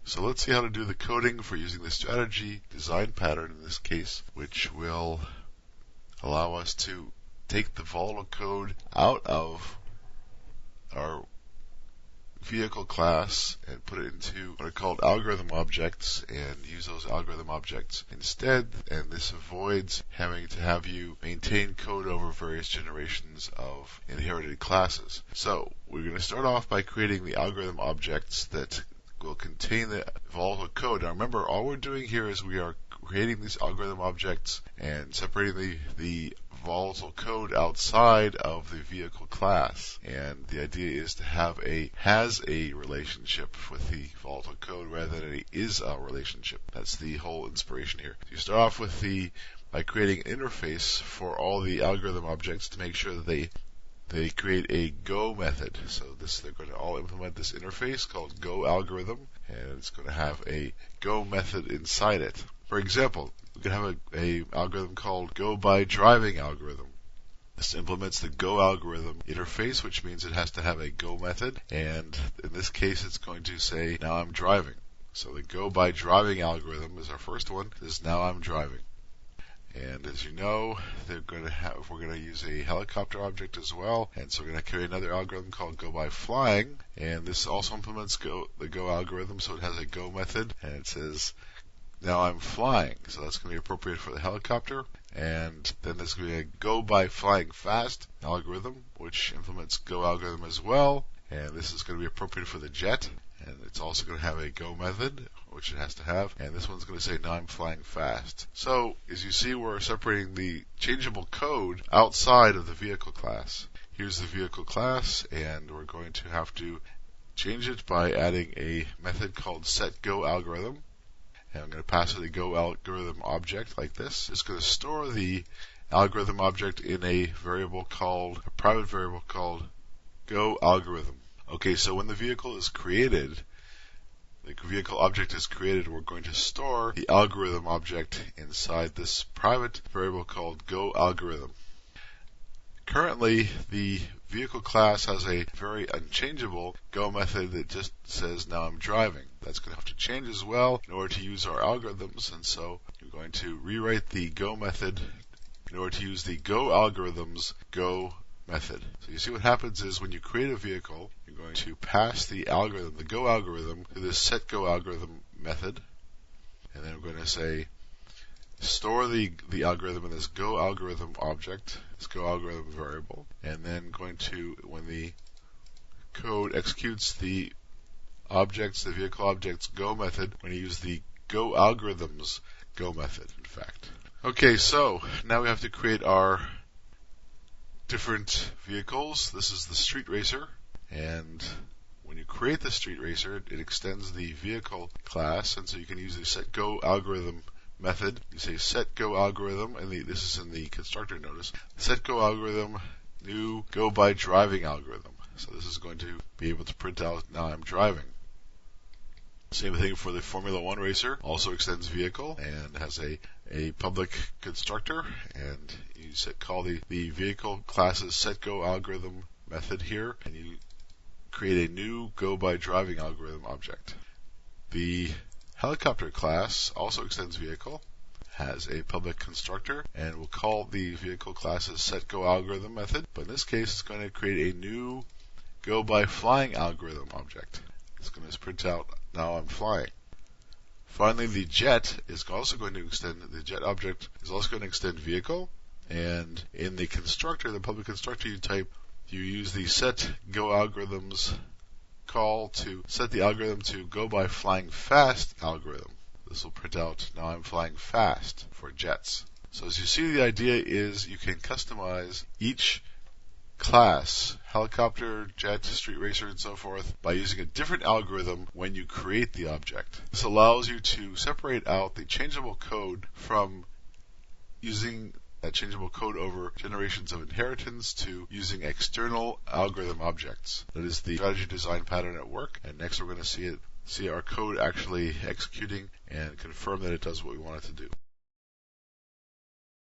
So let's see how to do the coding for using the strategy design pattern in this case, which will allow us to take the volatile code out of our vehicle class and put it into what are called algorithm objects and use those algorithm objects instead. And this avoids having to have you maintain code over various generations of inherited classes. So we're going to start off by creating the algorithm objects that will contain the volatile code. Now remember, all we're doing here is we are creating these algorithm objects and separating the volatile code outside of the vehicle class. And the idea is to have has a relationship with the volatile code rather than a is a relationship. That's the whole inspiration here. So you start off with by creating an interface for all the algorithm objects to make sure that they create a go method. So they're going to all implement this interface called go algorithm, and it's going to have a go method inside it. For example, we can have a algorithm called go by driving algorithm. This implements the go algorithm interface, which means it has to have a go method, and in this case it's going to say now I'm driving. So the go by driving algorithm is our first one. This is now I'm driving. And as you know, we're going to use a helicopter object as well, and so we're going to create another algorithm called go by flying, and this also implements the go algorithm, so it has a go method, and it says now I'm flying. So that's going to be appropriate for the helicopter. And then there's going to be a go by flying fast algorithm, which implements go algorithm as well. And this is going to be appropriate for the jet. And it's also going to have a go method, which it has to have. And this one's going to say now I'm flying fast. So as you see, we're separating the changeable code outside of the vehicle class. Here's the vehicle class, and we're going to have to change it by adding a method called setGoAlgorithm. And I'm going to pass it a go algorithm object like this. It's going to store the algorithm object in a private variable called go algorithm. Okay, so when the vehicle is created, the vehicle object is created, we're going to store the algorithm object inside this private variable called go algorithm. Currently, the vehicle class has a very unchangeable go method that just says now I'm driving. That's going to have to change as well in order to use our algorithms, and so you're going to rewrite the go method in order to use the go algorithm's go method. So you see what happens is when you create a vehicle, you're going to pass the go algorithm, to this setGoAlgorithm method, and then we're going to say store the algorithm in this go algorithm object, this go algorithm variable, and then when the code executes the vehicle object's go method, we're going to use the go algorithm's go method, in fact. Okay, so now we have to create our different vehicles. This is the street racer, and when you create the street racer, it extends the vehicle class, and so you can use the setGoAlgorithm method. You say setGoAlgorithm, and this is in the constructor notice. setGoAlgorithm new go by driving algorithm. So this is going to be able to print out now I'm driving. Same thing for the Formula One racer. Also extends vehicle and has a public constructor, and you call the vehicle class's setGoAlgorithm method here, and you create a new go by driving algorithm object. The helicopter class also extends vehicle, has a public constructor, and we'll call the vehicle class's setGoAlgorithm method, but in this case it's going to create a new go by flying algorithm object. It's going to print out now I'm flying. Finally, the jet is also going to extend, the jet object is also going to extend vehicle, and in the constructor, the public constructor, you use the setGoAlgorithm's call to set the algorithm to go by flying fast algorithm. This will print out now I'm flying fast for jets. So as you see, the idea is you can customize each class, helicopter, jet, street racer, and so forth, by using a different algorithm when you create the object. This allows you to separate out the changeable code from using that changeable code over generations of inheritance to using external algorithm objects. That is the strategy design pattern at work, and next we're going to see our code actually executing and confirm that it does what we want it to do.